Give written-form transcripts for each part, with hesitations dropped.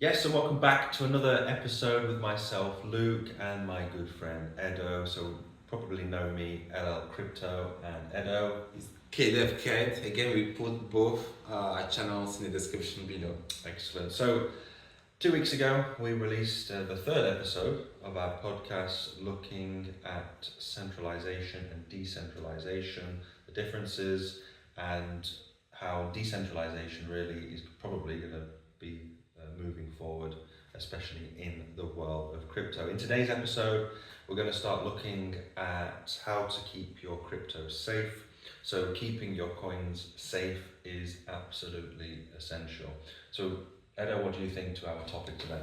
Yes, and welcome back to another episode with myself, Luke, and my good friend Edo. So probably know me, LL Crypto and Edo. It's KDevCat. Again, we put both our channels in the description below. Excellent. So 2 weeks ago, we released the third episode of our podcast looking at centralization and decentralization, the differences, and how decentralization really is probably going to be moving forward, especially in the world of crypto. In today's episode, we're going to start looking at how to keep your crypto safe. So keeping your coins safe is absolutely essential. So Edo, what do you think to our topic today?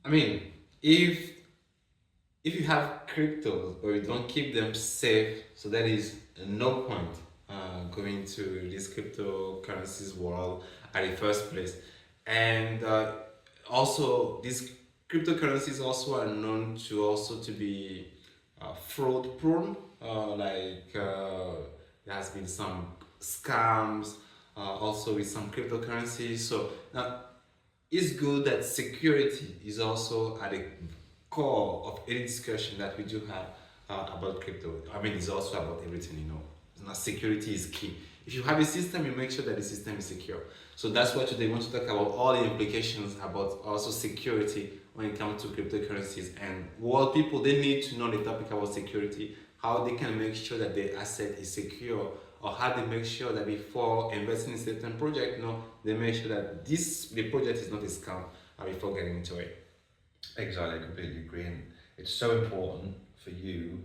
I mean, if you have cryptos or you don't keep them safe, so that is no point going to this cryptocurrencies world at the first place. And also, these cryptocurrencies also are known to be fraud prone. There has been some scams also with some cryptocurrencies. So now it's good that security is also at the core of any discussion that we do have about crypto. I mean, it's also about everything. Now, security is key. If you have a system, you make sure that the system is secure. So that's what today we want to talk about, all the implications about also security when it comes to cryptocurrencies, and what people they need to know the topic about security, how they can make sure that their asset is secure, or how they make sure that before investing in a certain project, they make sure that the project is not a scam before getting into it. Exactly, I completely agree. And it's so important for you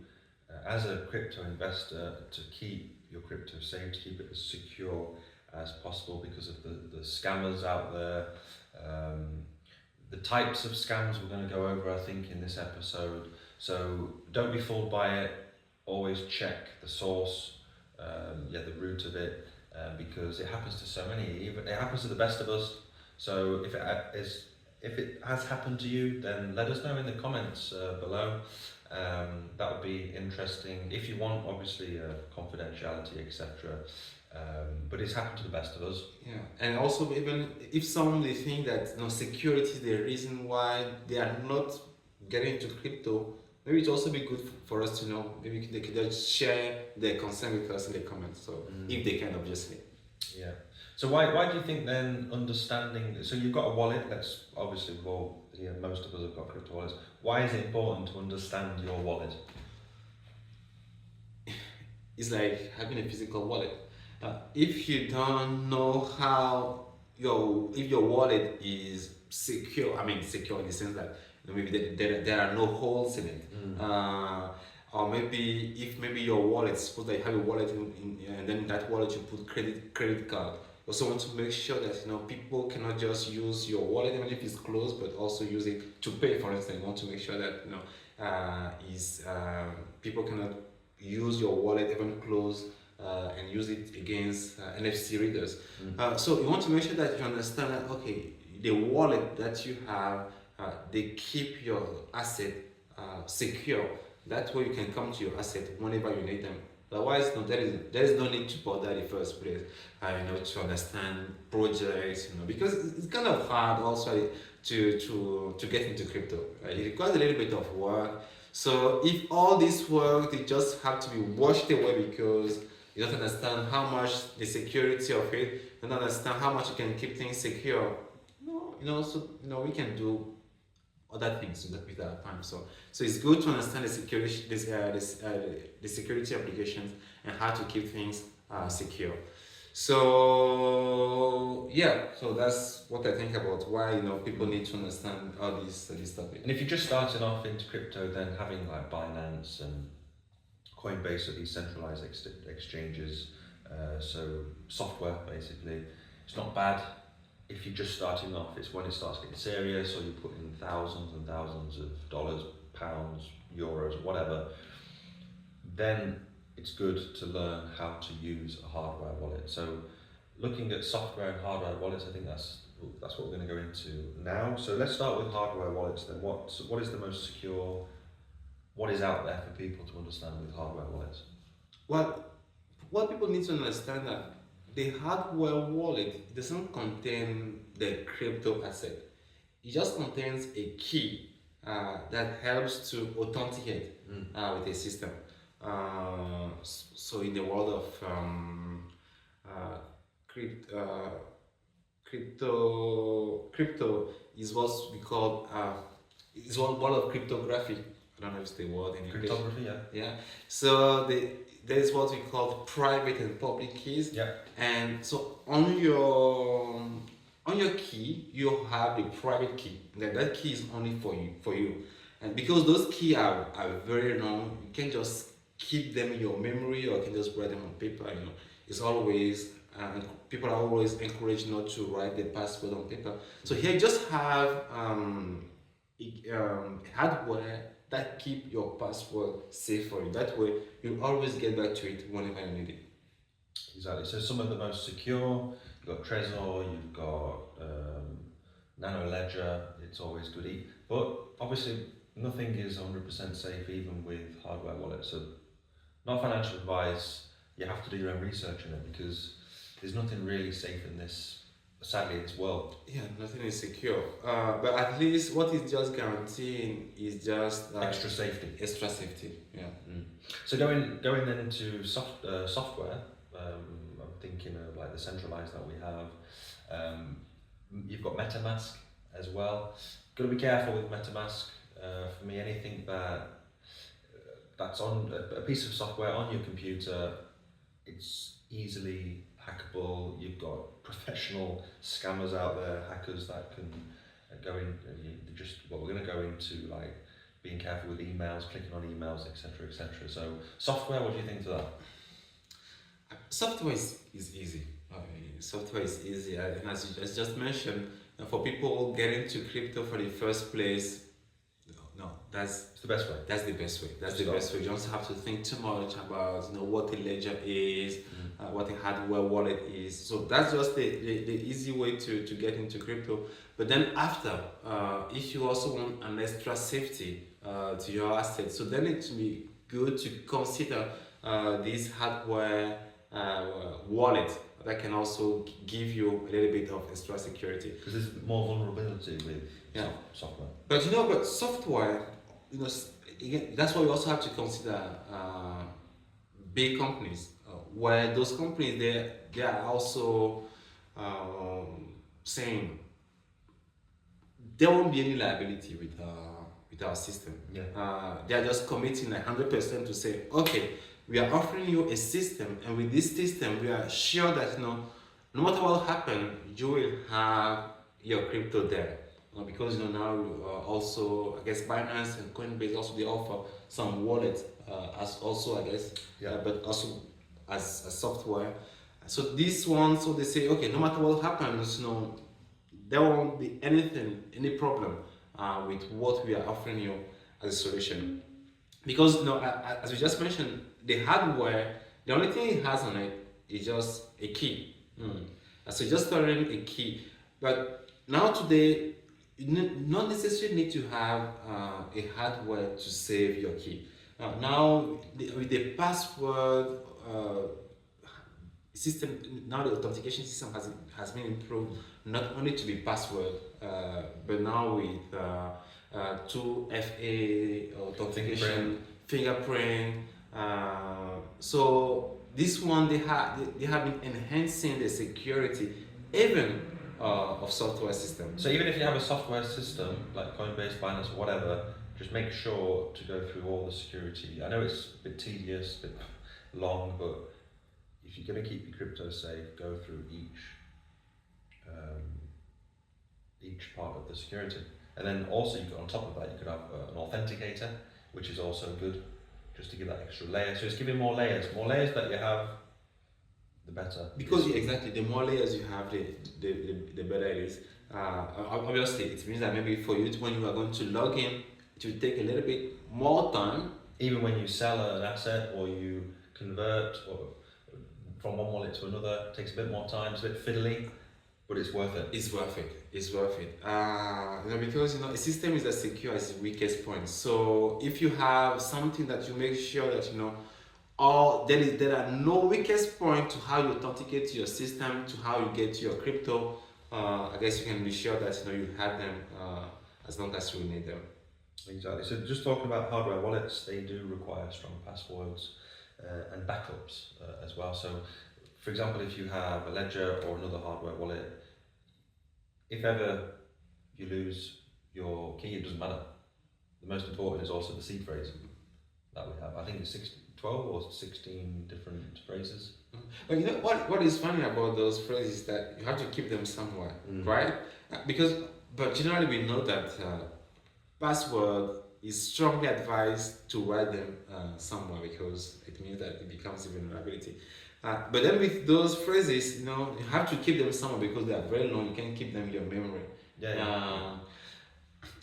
as a crypto investor to keep your crypto safe, to keep it as secure as possible because of the scammers out there. The types of scams we're going to go over, I think, in this episode. So don't be fooled by it. Always check the source, the root of it, because it happens to so many. It happens to the best of us. So if it has happened to you, then let us know in the comments below. That would be interesting. If you want, obviously, confidentiality, etc. But it's happened to the best of us. Yeah, and also even if somebody think that security is the reason why they are not getting into crypto, maybe it also be good for us to know. Maybe they could just share their concern with us in the comments. So if they can, obviously. Yeah. So why do you think then understanding? So you've got a wallet. Let's obviously most of us have got crypto wallets. Why is it important to understand your wallet? It's like having a physical wallet. If you don't know how if your wallet is secure, I mean secure in the sense that maybe there are no holes in it, or maybe if your wallet, suppose that you have a wallet and then in that wallet you put credit card. You also want to make sure that people cannot just use your wallet even if it's closed, but also use it to pay. For instance, you want to make sure that people cannot use your wallet even closed and use it against NFC readers. So you want to make sure that you understand that the wallet that you have, they keep your asset secure. That way you can come to your asset whenever you need them. Otherwise, there is no need to bother in the first place. To understand projects, because it's kind of hard also to get into crypto. Right? It requires a little bit of work. So if all this work, they just have to be washed away because you don't understand how much the security of it, you don't understand how much you can keep things secure. We can do other things with our time. So it's good to understand the security, the security applications and how to keep things secure. So that's what I think about why people need to understand all these topics. And if you're just starting off into crypto, then having like Binance and Coinbase are these centralized exchanges, so software basically, it's not bad. If you're just starting off, it's when it starts getting serious, or you put in thousands and thousands of dollars, pounds, euros, whatever, then it's good to learn how to use a hardware wallet. So looking at software and hardware wallets, I think that's what we're going to go into now. So let's start with hardware wallets then. What is the most secure? What is out there for people to understand with hardware wallets? Well, what people need to understand that the hardware wallet doesn't contain the crypto asset. it just contains a key that helps to authenticate with a system. So in the world of uh, crypt, uh, crypto is what we call is one word of cryptography. I don't know if it's the word in English. Cryptography, yeah. Yeah. So there is what we call private and public keys. Yeah. And so on your key you have the private key. That key is only for you. And because those keys are very long, you can just keep them in your memory or you can just write them on paper. It's always people are always encouraged not to write the password on paper. So here you just have hardware that keep your password safe for you. That way you'll always get back to it whenever you need it. Exactly. So some of the most secure, you've got Trezor, you've got Nano Ledger. It's always good. But obviously nothing is 100% safe even with hardware wallets. So not financial advice, you have to do your own research on it because there's nothing really safe in this, sadly, in this world. Yeah, nothing is secure. But at least what is just guaranteeing is just extra safety. Extra safety, yeah. So going then into software, I'm thinking of like the centralized that we have. You've got MetaMask as well. Got to be careful with MetaMask. For me, anything that's on a piece of software on your computer, it's easily hackable. You've got professional scammers out there, hackers that can go in. We're going to go into like being careful with emails, clicking on emails, etc., etc. So software, what do you think to that? Software is easy. Software is easy, and as you just mentioned, for people getting to crypto for the first place, that's the best way. That's the best way. That's the best way. You don't have to think too much about what a ledger is, what a hardware wallet is. So that's just the easy way to get into crypto. But then after, if you also want an extra safety to your assets, so then it will be good to consider this hardware wallet that can also give you a little bit of extra security. Because there's more vulnerability with software. But software, again, that's why we also have to consider big companies, where those companies they are also saying there won't be any liability with our system. Yeah. They are just committing 100% to say, okay, we are offering you a system, and with this system, we are sure that no matter what happens, you will have your crypto there. Because now also, I guess Binance and Coinbase also they offer some wallets as also, I guess, but also as a software. So this one, so they say, okay, no matter what happens, there won't be any problem with what we are offering you as a solution. Because as we just mentioned, the hardware, the only thing it has on it is just a key. So just storing a key. But now today, you not necessarily need to have a hardware to save your key. Now with the password system, now the authentication system has been improved not only to be password, but now with 2FA authentication, fingerprint. So this one they have been enhancing the security even of software system. So even if you have a software system like Coinbase, Binance, or whatever, just make sure to go through all the security. I know it's a bit tedious, a bit long, but if you're going to keep your crypto safe, go through each part of the security. And then also you could, on top of that, you could have an authenticator, which is also good, just to give that extra layer. So it's giving more layers that you have, the better. Because exactly, the more layers you have, the better it is. Obviously, it means that maybe for you, when you are going to log in, it will take a little bit more time. Even when you sell an asset or you convert from one wallet to another, it takes a bit more time, it's a bit fiddly, but it's worth it. It's worth it. Because a system is as secure as its weakest point. So if you have something that you make sure that there are no weakest point to how you authenticate to your system, to how you get to your crypto, I guess you can be sure that you have them as long as you need them. Exactly. So just talking about hardware wallets, they do require strong passwords and backups as well. So, for example, if you have a ledger or another hardware wallet, if ever you lose your key, it doesn't matter. The most important is also the seed phrase that we have. I think it's 12 or 16 different phrases. But you know what is funny about those phrases is that you have to keep them somewhere, right? But generally we know that password is strongly advised to write them somewhere because it means that it becomes a vulnerability. But then with those phrases, you have to keep them somewhere because they are very long. You can't keep them in your memory.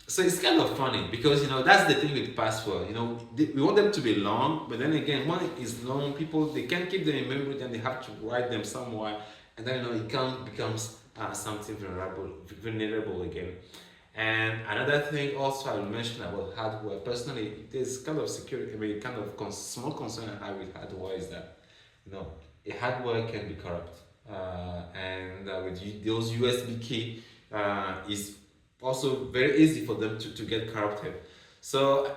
So it's kind of funny because that's the thing with password. We want them to be long, but then again, when it is long, people they can't keep them in memory, then they have to write them somewhere, and then it becomes something vulnerable again. And another thing also I will mention about hardware. Personally, there's kind of security, kind of small concern I have with hardware is that a hardware can be corrupt, and with those USB key is also very easy for them to get corrupted. So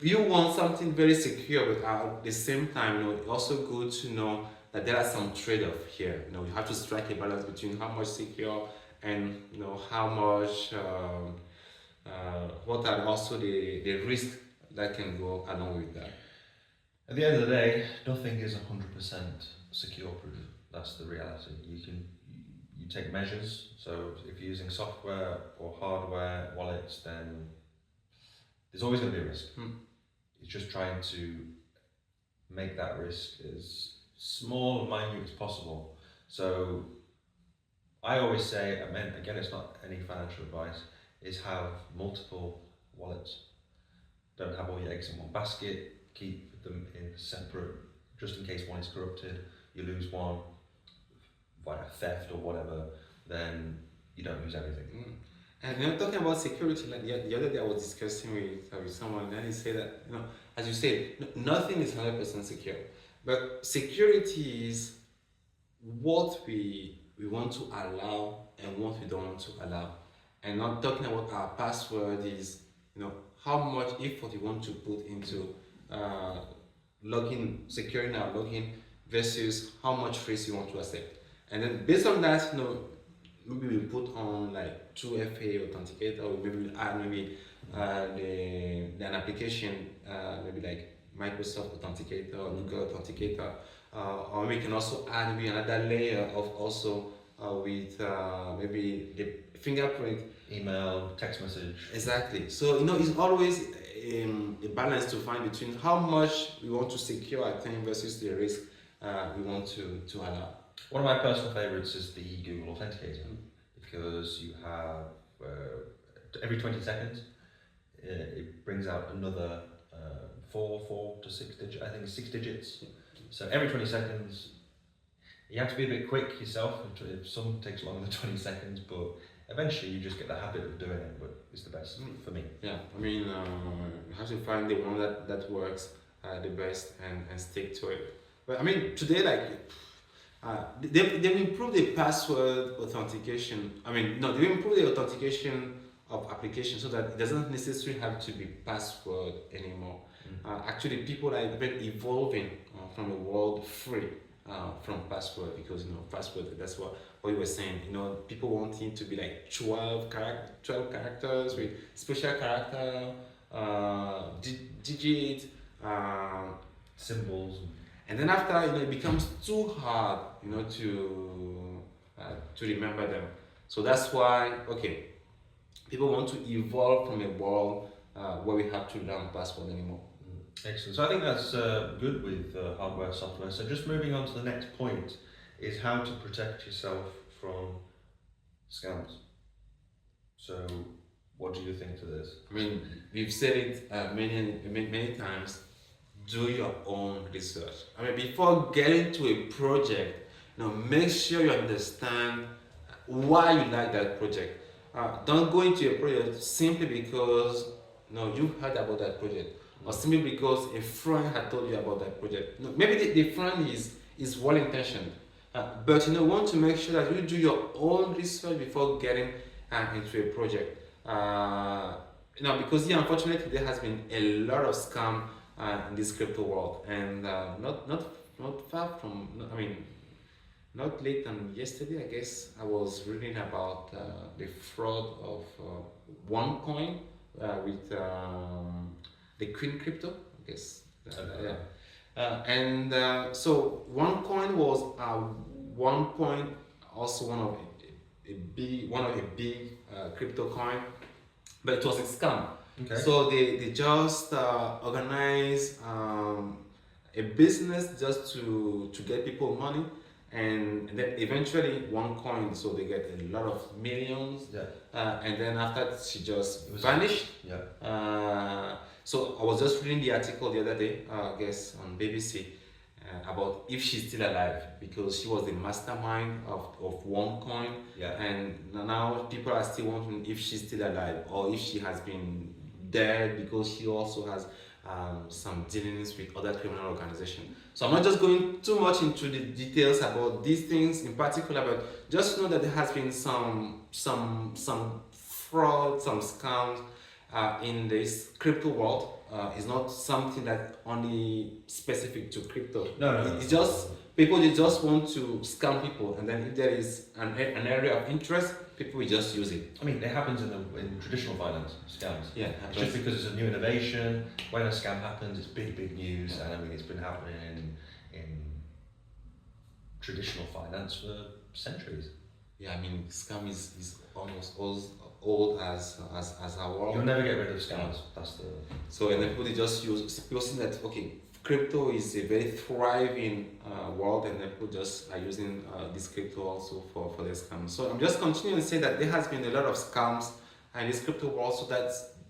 you want something very secure, but at the same time, it's also good to know that there are some trade-off here. You have to strike a balance between how much secure and how much what are also the risks that can go along with that. At the end of the day, nothing is 100% secure proof. That's the reality. You take measures. So if you're using software or hardware wallets, then there's always going to be a risk. It's just trying to make that risk as small and minute as possible. So I always say, again, it's not any financial advice, is have multiple wallets. Don't have all your eggs in one basket. Keep them in separate, just in case one is corrupted. You lose one via theft or whatever, then you don't lose everything. And talking about security, like the other day I was discussing with someone, and he said that as you said, nothing is 100% secure, but security is what we want to allow and what we don't want to allow. And not talking about our password is how much effort you want to put into securing our login versus how much risk you want to accept. And then based on that, maybe we put on like 2FA authenticator, or maybe we'll add an application, maybe like Microsoft Authenticator or Google Authenticator, or we can also add maybe another layer of also with maybe the fingerprint, email, text message. Exactly. So it's always a balance to find between how much we want to secure our thing versus the risk we want to allow. One of my personal favorites is the Google Authenticator because you have every 20 seconds it brings out another 4 to 6 digits. I think it's 6 digits. So every 20 seconds, you have to be a bit quick yourself. Some takes longer than 20 seconds, but eventually you just get the habit of doing it. But it's the best for me. Yeah, you have to find the one that works the best and stick to it. But today, they've improved the password authentication. They've improved the authentication of applications so that it doesn't necessarily have to be password anymore. Actually, people are even evolving from a world free from password because password. That's what you were saying. People want it to be like 12 characters with special character, digit, symbols. And then after, it becomes too hard, to remember them. So that's why, people want to evolve from a world where we have to learn password anymore. Excellent. So I think that's good with hardware, software. So just moving on to the next point is how to protect yourself from scams. So what do you think to this? We've said it many times. Do your own research. Before getting to a project, make sure you understand why you like that project. Don't go into a project simply because you've heard about that project, or simply because a friend had told you about that project. Maybe the friend is well intentioned, But you want to make sure that you do your own research before getting into a project. Because unfortunately there has been a lot of scam in this crypto world, and not far from. I mean, not late than yesterday, I guess I was reading about the fraud of OneCoin with the Queen Crypto, I guess. Yeah. So OneCoin was one point, also one of a big crypto coin, but it was a scam. Okay. So they just organize a business just to get people money, and then eventually OneCoin, so they get a lot of millions. Yeah. And then after she just vanished. Yeah. So I was just reading the article the other day, I guess on BBC, about if she's still alive, because she was the mastermind of OneCoin. Yeah. And now people are still wondering if she's still alive or if she has been dead, because she also has some dealings with other criminal organizations. So I'm not just going too much into the details about these things in particular, but just know that there has been some fraud, some scams in this crypto world. It's not something that only specific to crypto. No. It's just people, they just want to scam people, and then if there is an area of interest, people will just use it. I mean, it happens in traditional finance scams. Yeah. Just because it's a new innovation, when a scam happens, it's big news, and I mean, it's been happening in traditional finance for centuries. Yeah, I mean, scam is almost old as our world. You'll never get rid of scams. That's the. So and then people see that okay, crypto is a very thriving world, and then people just are using this crypto also for their scams. So I'm just continuing to say that there has been a lot of scams in this crypto world. So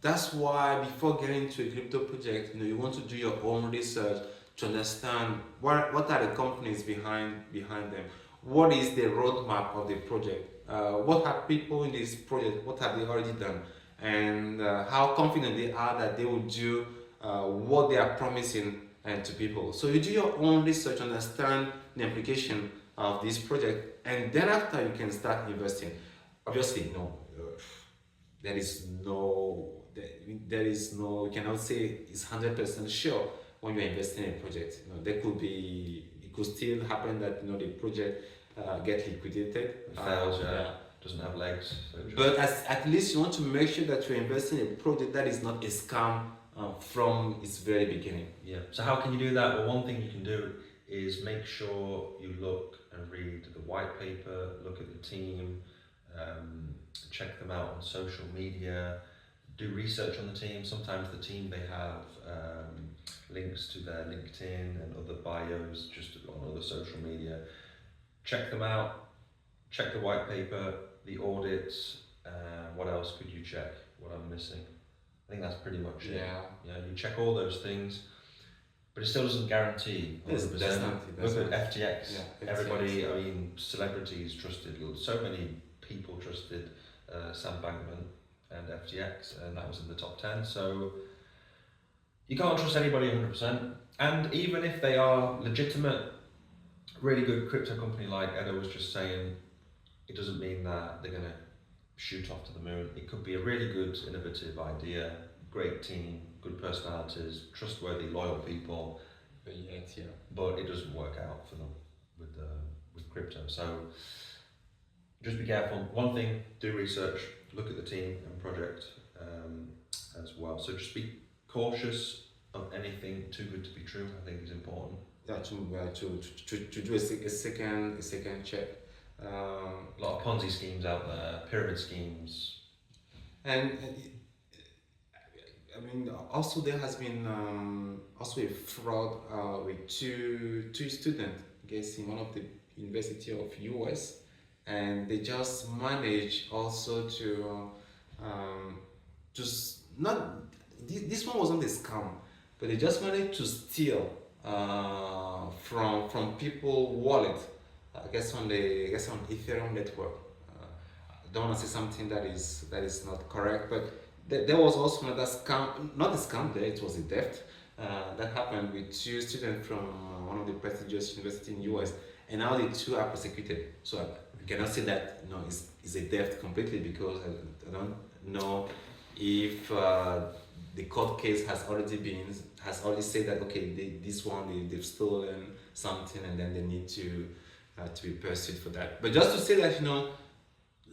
that's why before getting into a crypto project, you want to do your own research to understand what are the companies behind them. What is the roadmap of the project? What have people in this project, what have they already done? And how confident they are that they will do what they are promising to people. So you do your own research, understand the implication of this project, and then after you can start investing. Obviously, there is no, you cannot say it's 100% sure when you're investing in a project. It could still happen that the project get liquidated, fails, doesn't have legs. So but at least you want to make sure that you're investing in a project that is not a scam from its very beginning. Yeah. So how can you do that? Well, one thing you can do is make sure you look and read the white paper, look at the team, check them out on social media, do research on the team. Sometimes the team, they have links to their LinkedIn and other bios just on other social media. Check them out, check the white paper, the audits. What else could you check? What I'm missing? I think that's pretty much it. Yeah, you check all those things, but it still doesn't guarantee 100%. Look at FTX. Yeah, Everybody, I mean, celebrities trusted, so many people trusted Sam Bankman and FTX, and that was in the top 10. So you can't trust anybody 100%. And even if they are legitimate, really good crypto company like Edo was just saying, it doesn't mean that they're going to shoot off to the moon. It could be a really good, innovative idea, great team, good personalities, trustworthy, loyal people, but it doesn't work out for them with crypto. So just be careful. One thing, do research, look at the team and project as well. So just be cautious of anything too good to be true, I think is important. To do a second check. A lot of Ponzi schemes out there, pyramid schemes. And I mean, also there has been also a fraud with two students, I guess, in one of the University of US, and they just managed also to just not, this one wasn't a scam, but they just managed to steal from people wallet, I guess on Ethereum network. I don't want to say something that is not correct, but there was also another scam, not a scam there, it was a theft that happened with two students from one of the prestigious universities in US, and now the two are prosecuted. So I cannot say that it's a theft completely, because I don't know if the court case has already said that okay, this one they've stolen something, and then they need to be pursued for that. But just to say that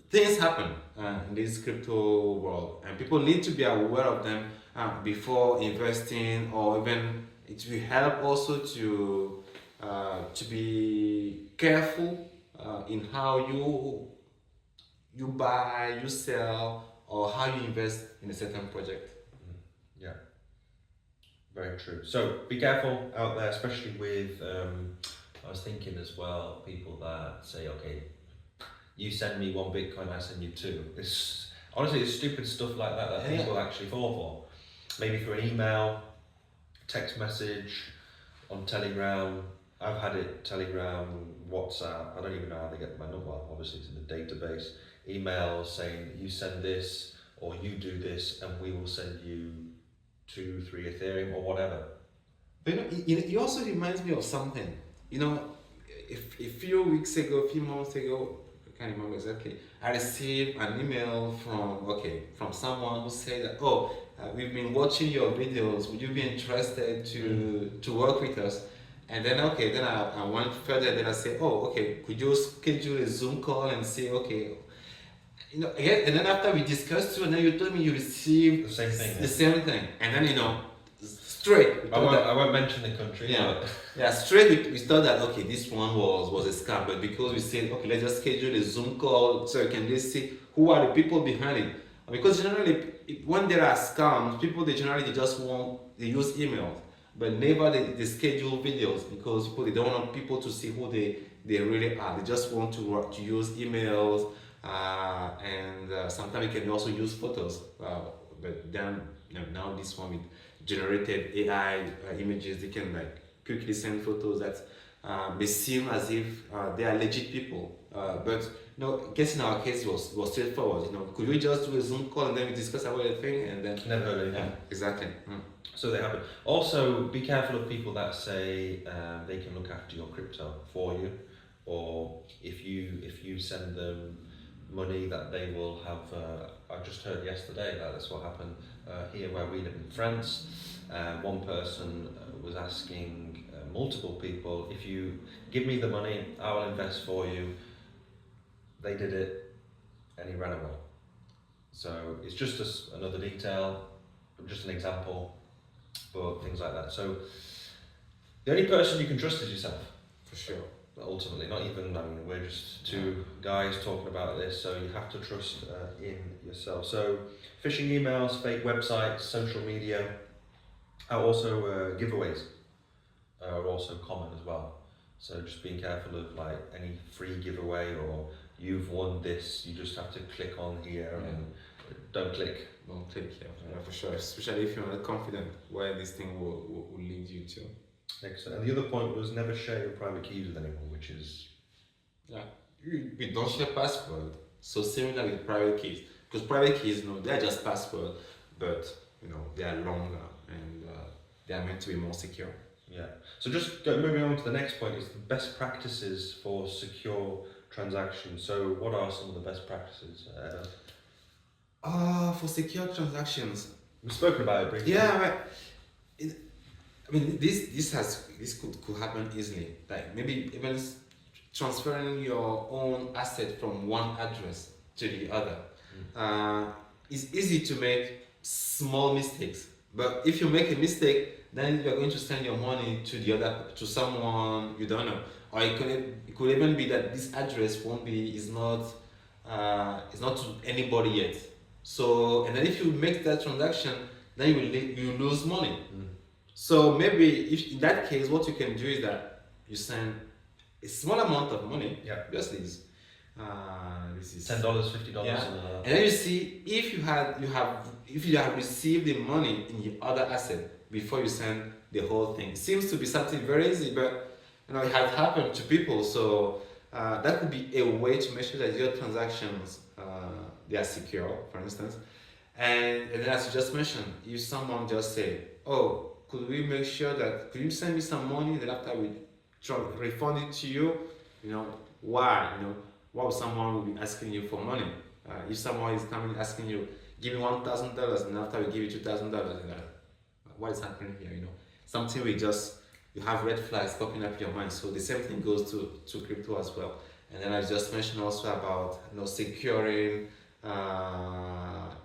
things happen in this crypto world, and people need to be aware of them before investing, or even it will help also to be careful in how you buy, you sell, or how you invest in a certain project. Yeah, very true. So be careful out there, especially with, I was thinking as well, people that say, okay, you send me 1 Bitcoin, I send you 2. Honestly, it's stupid stuff like that people actually fall for. Maybe through an email, text message, on Telegram. I've had it, Telegram, WhatsApp, I don't even know how they get my number, obviously it's in the database. Emails saying, you send this, or you do this, and we will send you 2, 3 Ethereum, or whatever. But it also reminds me of something. A few months ago, I can't remember exactly, I received an email from someone who said that, we've been watching your videos, would you be interested to work with us? And then I went further, then I said, could you schedule a Zoom call and say, again, and then after we discussed and then you told me you received the same thing, and then straight. I won't mention the country. Yeah, straight we thought that this one was a scam, but because we said let's just schedule a Zoom call so you can just see who are the people behind it. Because generally when there are scams, people they just they use emails, but never they schedule videos, because they don't want people to see who they really are. They just want to use emails, and sometimes you can also use photos. But then now this one with generated AI images, they can quickly send photos that may seem as if they are legit people. But I guess in our case it was straightforward. Could we just do a Zoom call and then we discuss about the thing, and then never heard anything. Exactly. So they happen. Also, be careful of people that say they can look after your crypto for you, or if you send them money that they will have. I just heard yesterday that that's what happened here where we live in France. One person was asking multiple people, if you give me the money, I will invest for you. They did it, and he ran away. So it's just another detail, just an example, but things like that. So the only person you can trust is yourself. For sure. Ultimately, not even, we're just two guys talking about this, so you have to trust in yourself. So phishing emails, fake websites, social media, are also giveaways are also common as well. So just being careful of any free giveaway, or you've won this, you just have to click on here and don't click. Don't click, for sure. Especially if you're not confident where this thing will lead you to. Excellent. And the other point was never share your private keys with anyone, which is... We don't share password. So similar with private keys. Because private keys, they're just password, but they are longer, and they are meant to be more secure. Yeah. So just moving on to the next point is the best practices for secure transactions. So what are some of the best practices, Eda? For secure transactions, we've spoken about it briefly. This could happen easily. Maybe even transferring your own asset from one address to the other. It's easy to make small mistakes, but if you make a mistake, then you're going to send your money to someone you don't know, or it could even be that this address is not to anybody yet. So, and then if you make that transaction, then you lose money. So maybe if in that case, what you can do is that you send a small amount of money. Obviously, this is $10, $50. And then you see if you have received the money in the other asset before you send the whole thing. It seems to be something very easy, but it has happened to people. So that could be a way to make sure that your transactions they are secure, for instance. And then as you just mentioned, if someone just say, could you send me some money, then after we refund it to you, why? Why would someone will be asking you for money? If someone is coming asking you, give me $1,000, and after we give you $2,000, what is happening here? Something you have red flags popping up in your mind. So the same thing goes to crypto as well. And then I just mentioned also about securing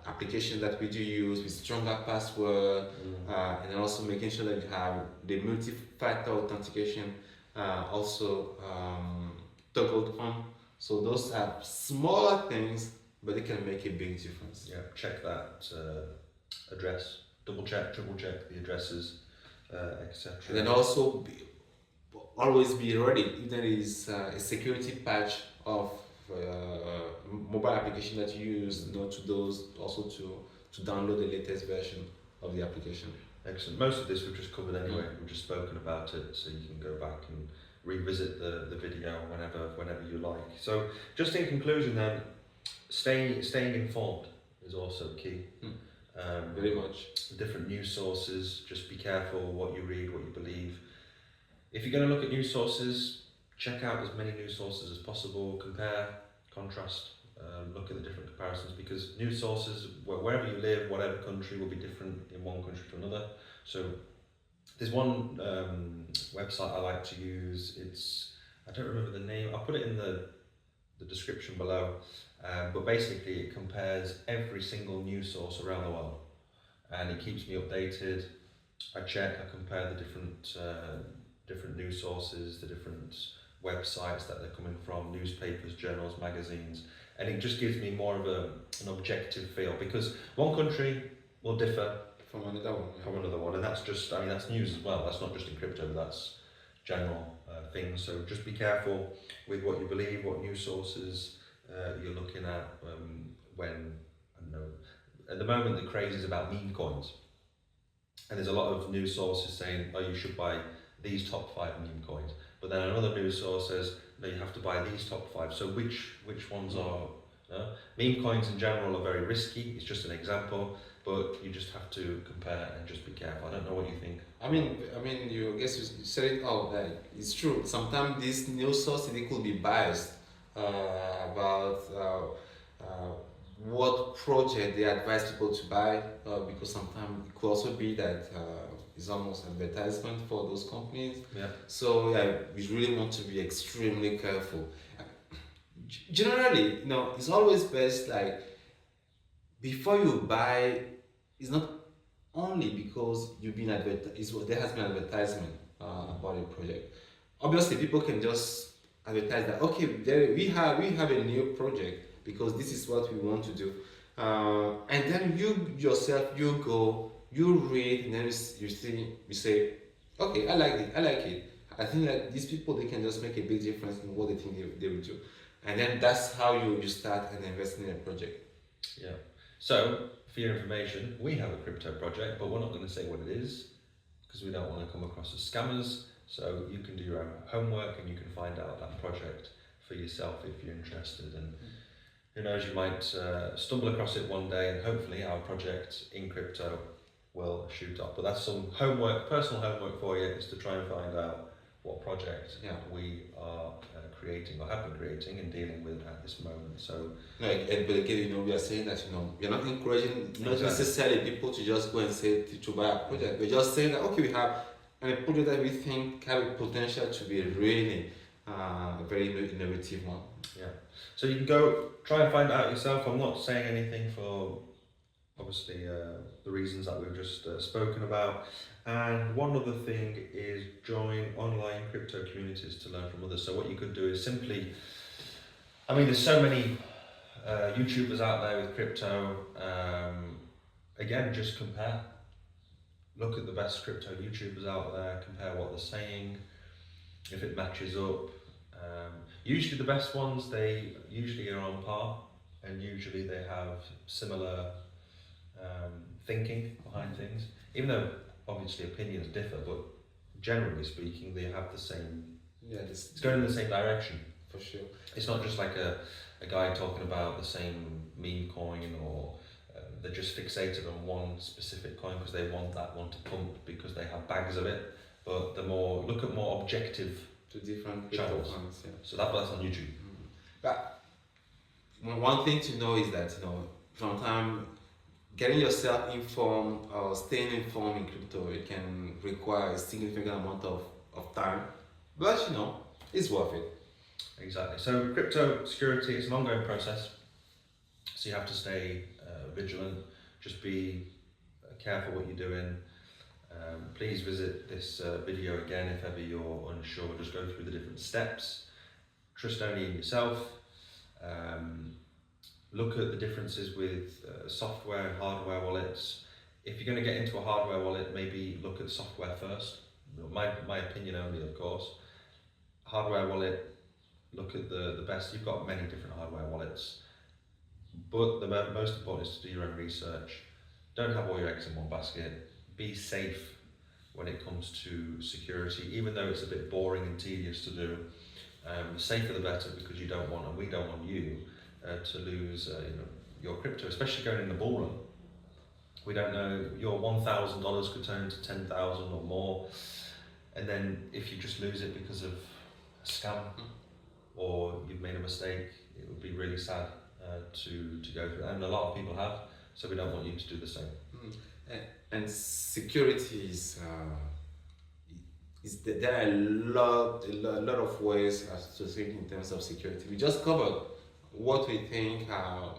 applications that we do use with stronger password, and then also making sure that you have the multi-factor authentication also toggled on. So those are smaller things, but they can make a big difference. Yeah, check that address, double check, triple check the addresses, etc. And then also always be ready if there is a security patch of mobile application that you use, to those also to download the latest version of the application. Excellent. Most of this we've just covered anyway. We've just spoken about it, so you can go back and revisit the video whenever you like. So just in conclusion then, staying informed is also key. Very much. Different news sources, just be careful what you read, what you believe. If you're going to look at news sources, check out as many news sources as possible, compare, contrast, look at the different comparisons, because news sources, wherever you live, whatever country, will be different in one country to another. So there's one website I like to use, I don't remember the name, I'll put it in the description below, but basically it compares every single news source around the world, and it keeps me updated. I compare the different news sources, the different websites that they're coming from, newspapers, journals, magazines, and it just gives me more of an objective feel, because one country will differ from another one. And that's news as well. That's not just in crypto, that's general things. So just be careful with what you believe, what news sources you're looking at. At the moment the craze is about meme coins, and there's a lot of news sources saying, oh, you should buy these top 5 meme coins, but then another news source says, no, you have to buy these top 5. So which ones are? Meme coins in general are very risky. It's just an example, but you just have to compare and just be careful. I don't know what you think. You said it all. It's true. Sometimes these news sources, they could be biased about what project they advise people to buy, because sometimes it could also be that it's almost advertisement for those companies. Yeah. So we really want to be extremely careful. Generally, it's always best, before you buy, it's not only because there has been advertisement about a project. Obviously, people can just advertise that, okay, we have a new project because this is what we want to do, and then you yourself, you go, you read, and then you say, okay, I like it. I think that these people, they can just make a big difference in what they think they will do. And then that's how you start and invest in a project. Yeah. So, for your information, we have a crypto project, but we're not going to say what it is, because we don't want to come across as scammers. So you can do your own homework and you can find out that project for yourself if you're interested. And who knows, you might stumble across it one day, and hopefully our project in crypto will shoot up. But that's some homework, personal homework for you, is to try and find out what project we are creating or have been creating and dealing with at this moment. So, but again, we are saying that we are not encouraging necessarily people to just go and say to buy a project. We're just saying that, okay, we have a project that we think have a potential to be really a very innovative one. Yeah. So you can go try and find out yourself. I'm not saying anything for obviously the reasons that we've just spoken about. And one other thing is join online crypto communities to learn from others. So what you could do is simply, there's so many YouTubers out there with crypto. Again, just compare. Look at the best crypto YouTubers out there, compare what they're saying, if it matches up. Usually the best ones, they usually are on par, and usually they have similar thinking behind things, even though obviously opinions differ, but generally speaking they have the same, it's going in the same direction. For sure. It's not just like a guy talking about the same meme coin, or they're just fixated on one specific coin because they want that one to pump because they have bags of it. But look at more objective to different channels. cryptocurrencies. Yeah. So that's on YouTube. But one thing to know is that sometimes getting yourself informed or staying informed in crypto, it can require a significant amount of time, but it's worth it. Exactly. So crypto security is an ongoing process. So you have to stay vigilant. Just be careful what you're doing. Please visit this video again if ever you're unsure. Just go through the different steps. Trust only in yourself. Look at the differences with software and hardware wallets. If you're going to get into a hardware wallet, maybe look at software first. My opinion only, of course. Hardware wallet, look at the best. You've got many different hardware wallets, but the most important is to do your own research. Don't have all your eggs in one basket. Be safe when it comes to security, even though it's a bit boring and tedious to do. The safer the better, because you don't want, and we don't want you to lose your crypto, especially going in the bull run. We don't know, your $1,000 could turn into 10,000 or more, and then if you just lose it because of a scam or you've made a mistake, it would be really sad to go through, and a lot of people have, so we don't want you to do the same. And security there are a lot of ways to think in terms of security. We just covered what we think are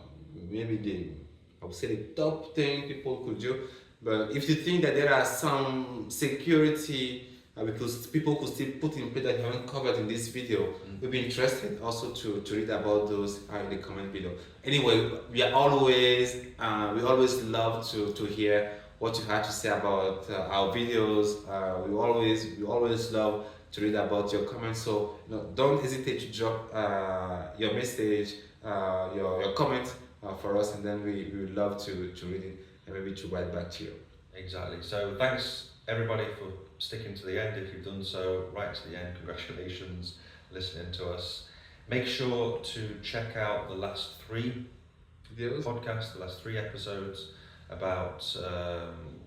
maybe I would say the top thing people could do, but if you think that there are some security because people could still put in place that you haven't covered in this video, we'd be interested also to read about those in the comment below. Anyway, we always love to hear what you had to say about our videos. We always love to read about your comments, so don't hesitate to drop your message, your comment for us, and then we would love to read it and maybe to write back to you. Exactly. So thanks everybody for sticking to the end. If you've done so right to the end, congratulations listening to us. Make sure to check out the last 3 videos, podcasts, the last 3 episodes about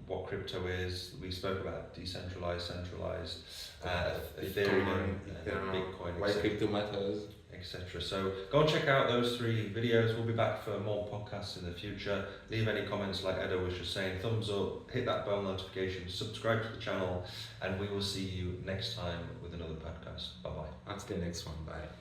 what crypto is. We spoke about decentralized, centralized, Ethereum, Bitcoin, why crypto matters, etc. So go and check out those 3 videos. We'll be back for more podcasts in the future. Leave any comments like Edo was just saying, thumbs up, hit that bell notification, subscribe to the channel, and we will see you next time with another podcast. Bye bye. Until the next one, bye.